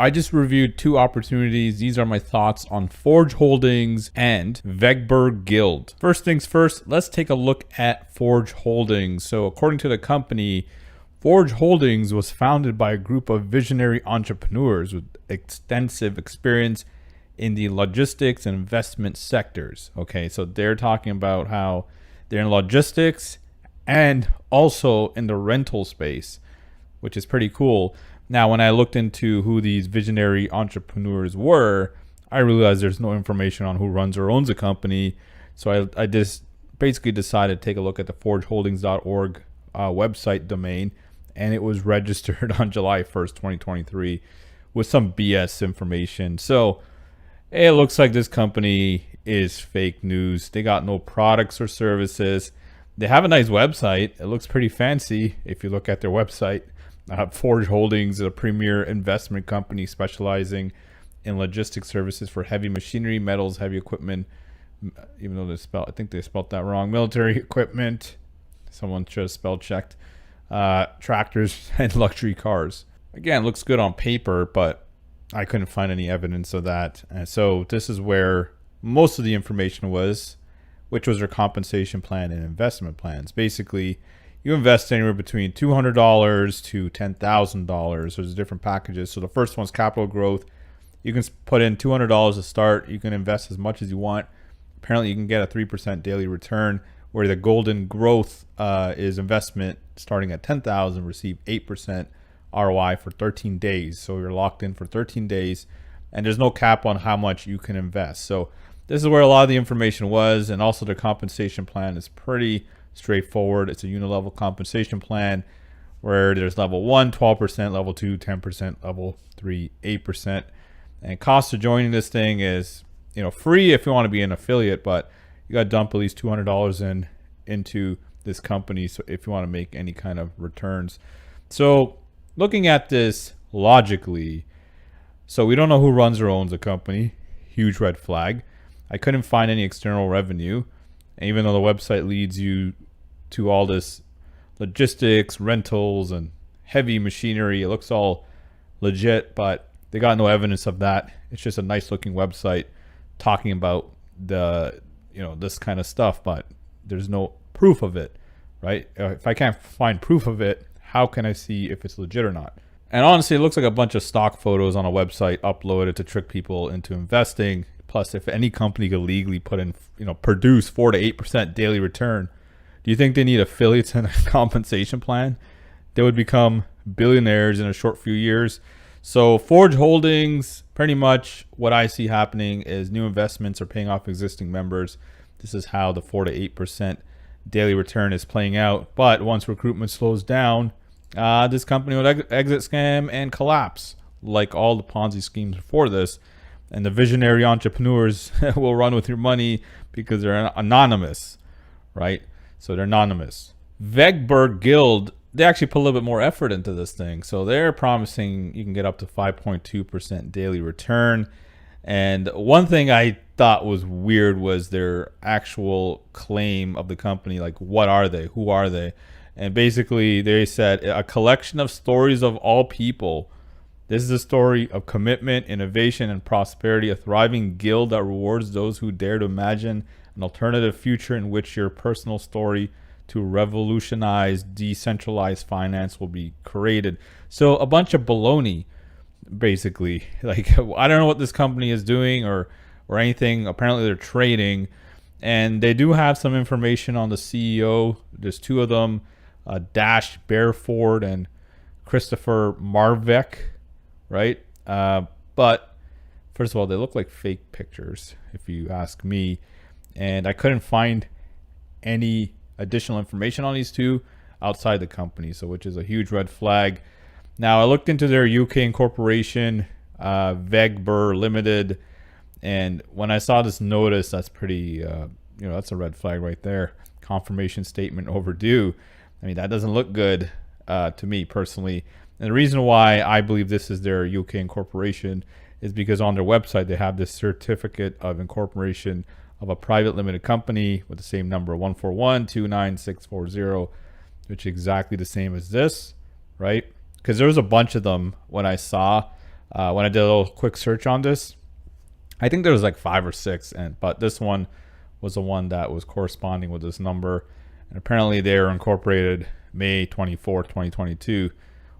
I just reviewed two opportunities. These are my thoughts on Forge Holdings and Vegberg Guild. First things first, let's take a look at Forge Holdings. So according to the company, Forge Holdings was founded by a group of visionary entrepreneurs with extensive experience in the logistics and investment sectors. Okay, so they're talking about how they're in logistics and also in the rental space, which is pretty cool. Now, when I looked into who these visionary entrepreneurs were, I realized there's no information on who runs or owns a company. So I just basically decided to take a look at the forgeholdings.org website domain, and it was registered on July 1st, 2023 with some BS information. So it looks like this company is fake news. They got no products or services. They have a nice website. It looks pretty fancy if you look at their website. Forge Holdings is a premier investment company specializing in logistics services for heavy machinery, metals, heavy equipment, even though I think they spelled that wrong, military equipment, someone should have spell checked, tractors, and luxury cars. Again, looks good on paper, but I couldn't find any evidence of that. And so this is where most of the information was, which was their compensation plan and investment plans. Basically, you invest anywhere between $200 to $10,000. There's different packages. So the first one's capital growth. You can put in $200 to start. You can invest as much as you want. Apparently, you can get a 3% daily return, where the golden growth is investment starting at $10,000, receive 8% ROI for 13 days. So you're locked in for 13 days, and there's no cap on how much you can invest. So this is where a lot of the information was, and also the compensation plan is pretty straightforward. It's a unilevel compensation plan where there's level 1, 12%, level 2, 10%, level 3, 8%. And cost of joining this thing is, free if you want to be an affiliate, but you got to dump at least $200 into this company so if you want to make any kind of returns. So looking at this logically, so we don't know who runs or owns the company. Huge red flag. I couldn't find any external revenue. And even though the website leads you to all this logistics, rentals, and heavy machinery, it looks all legit, but they got no evidence of that. It's just a nice looking website talking about the, this kind of stuff, but there's no proof of it, right? If I can't find proof of it, how can I see if it's legit or not? And honestly, it looks like a bunch of stock photos on a website uploaded to trick people into investing. Plus, if any company could legally put in, produce 4 to 8% daily return, do you think they need affiliates and a compensation plan? They would become billionaires in a short few years. So Forge Holdings, pretty much what I see happening is new investments are paying off existing members. This is how the 4 to 8% daily return is playing out. But once recruitment slows down, this company would exit scam and collapse like all the Ponzi schemes before this. And the visionary entrepreneurs will run with your money because they're anonymous, right? So they're anonymous. Vegberg Guild, they actually put a little bit more effort into this thing. So they're promising you can get up to 5.2% daily return. And one thing I thought was weird was their actual claim of the company. Like, what are they? Who are they? And basically they said a collection of stories of all people. This is a story of commitment, innovation, and prosperity, a thriving guild that rewards those who dare to imagine an alternative future in which your personal story to revolutionize decentralized finance will be created. So a bunch of baloney, basically. Like, I don't know what this company is doing or anything. Apparently they're trading, and they do have some information on the CEO. There's two of them, Dash Bearford and Christopher Marvek. Right? But first of all, they look like fake pictures, if you ask me. And I couldn't find any additional information on these two outside the company, so which is a huge red flag. Now, I looked into their UK incorporation, Vegber Limited, and when I saw this notice, that's pretty, that's a red flag right there. Confirmation statement overdue. I mean, that doesn't look good to me personally. And the reason why I believe this is their UK incorporation is because on their website, they have this certificate of incorporation of a private limited company with the same number, 141-29640, which is exactly the same as this, right? Because there was a bunch of them when I saw, When I did a little quick search on this, I think there was like 5 or 6, but this one was the one that was corresponding with this number. And apparently they were incorporated May 24th, 2022,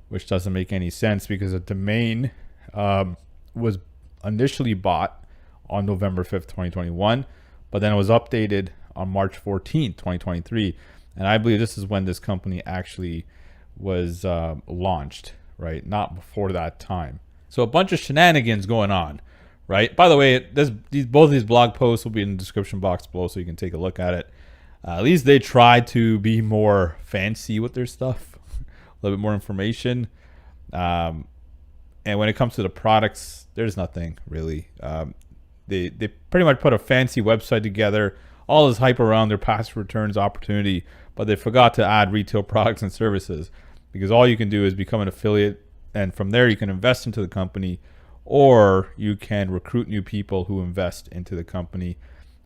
which doesn't make any sense because the domain was initially bought on November 5th, 2021, but then it was updated on March 14th, 2023. And I believe this is when this company actually was launched, right? Not before that time. So a bunch of shenanigans going on, right? By the way, both of these blog posts will be in the description box below so you can take a look at it. At least they try to be more fancy with their stuff, a little bit more information. And when it comes to the products, there's nothing really. They pretty much put a fancy website together, all this hype around their past returns opportunity, but they forgot to add retail products and services, because all you can do is become an affiliate, and from there you can invest into the company, or you can recruit new people who invest into the company.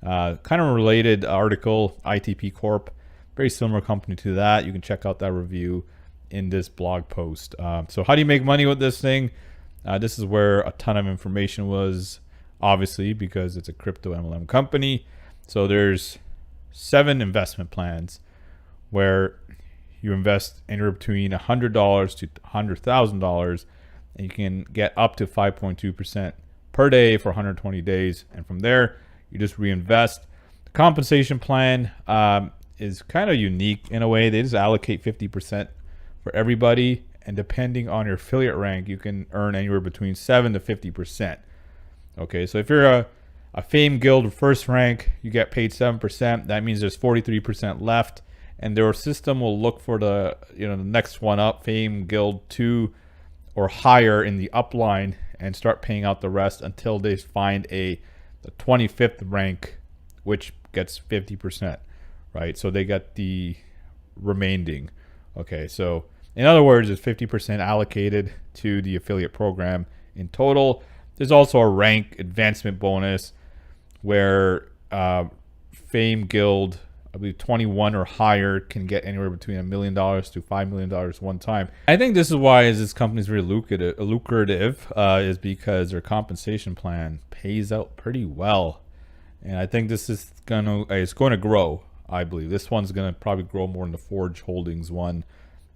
Kind of a related article, ITP Corp, very similar company to that. You can check out that review in this blog post. So how do you make money with this thing? This is where a ton of information was, obviously, because it's a crypto MLM company. So there's 7 investment plans where you invest anywhere between $100 to $100,000, and you can get up to 5.2% per day for 120 days. And from there, you just reinvest. The compensation plan is kind of unique in a way. They just allocate 50% for everybody, and depending on your affiliate rank, you can earn anywhere between 7 to 50%. Okay, so if you're a Fame Guild first rank, you get paid 7%. That means there's 43% left, and their system will look for the next one up, Fame Guild 2 or higher in the upline, and start paying out the rest until they find the 25th rank, which gets 50%, right? So they get the remaining. Okay, so in other words, it's 50% allocated to the affiliate program in total. There's also a rank advancement bonus where Fame Guild, I believe 21 or higher, can get anywhere between $1 million to $5 million one time. I think this is why this company is very lucrative, is because their compensation plan pays out pretty well, and I think this is going to grow. I believe this one's going to probably grow more than the Forge Holdings one,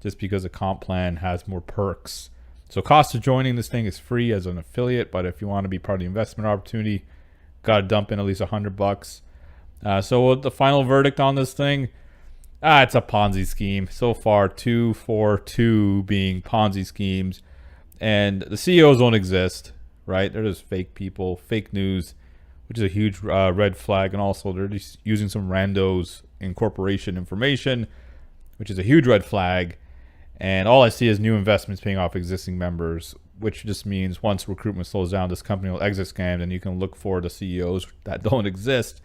just because the comp plan has more perks. So cost of joining this thing is free as an affiliate, but if you want to be part of the investment opportunity, got to dump in at least $100. So the final verdict on this thing, it's a Ponzi scheme. So far, 2 for 2 being Ponzi schemes, and the CEOs don't exist, right? They're just fake people, fake news, which is a huge red flag. And also they're just using some randos in corporation information, which is a huge red flag. And all I see is new investments paying off existing members, which just means once recruitment slows down, this company will exit scammed, and you can look for the CEOs that don't exist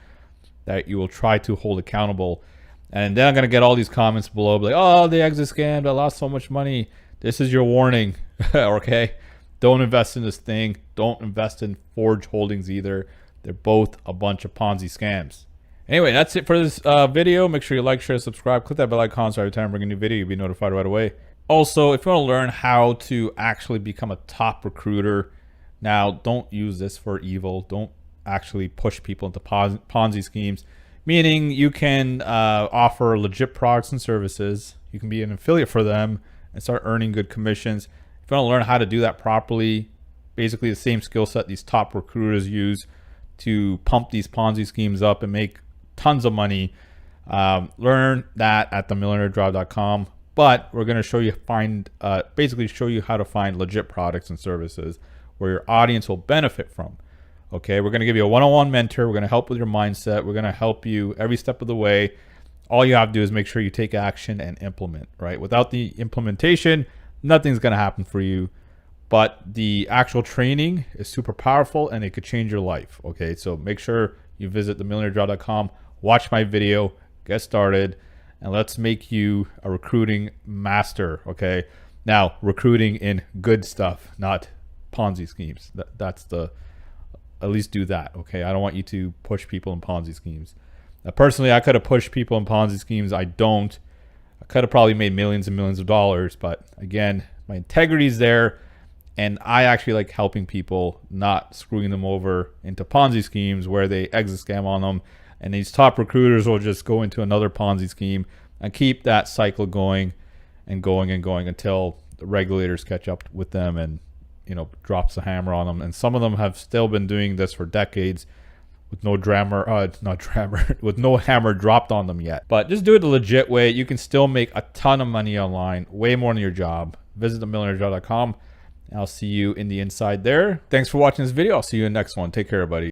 that you will try to hold accountable. And then I'm going to get all these comments below like, oh, they exit scammed, I lost so much money. This is your warning. Okay, don't invest in this thing. Don't invest in Forge Holdings either. They're both a bunch of Ponzi scams. Anyway, that's it for this video. Make sure you like, share, subscribe, click that bell icon so every time I bring a new video, you'll be notified right away. Also, if you want to learn how to actually become a top recruiter, now don't use this for evil. Don't actually push people into Ponzi schemes, meaning you can offer legit products and services. You can be an affiliate for them and start earning good commissions. If you want to learn how to do that properly, basically the same skill set these top recruiters use to pump these Ponzi schemes up and make tons of money, learn that at themillionairedrive.com. But we're going to show you basically show you how to find legit products and services where your audience will benefit from. Okay, we're going to give you a one-on-one mentor. We're going to help with your mindset. We're going to help you every step of the way. All you have to do is make sure you take action and implement, right? Without the implementation, nothing's going to happen for you. But the actual training is super powerful, and it could change your life. Okay, so make sure you visit themillionairedrive.com, watch my video, get started, and let's make you a recruiting master. Okay, now recruiting in good stuff, not Ponzi schemes. That's at least do that. Okay, I don't want you to push people in Ponzi schemes. Now, personally, I could have pushed people in Ponzi schemes. I don't. I could have probably made millions and millions of dollars, but again, my integrity is there. And I actually like helping people, not screwing them over into Ponzi schemes where they exit scam on them. And these top recruiters will just go into another Ponzi scheme and keep that cycle going and going and going until the regulators catch up with them and, you know, drops the hammer on them. And some of them have still been doing this for decades with no with no hammer dropped on them yet. But just do it the legit way. You can still make a ton of money online, way more than your job. Visit themillionairejob.com. I'll see you in the inside there. Thanks for watching this video. I'll see you in the next one. Take care, everybody.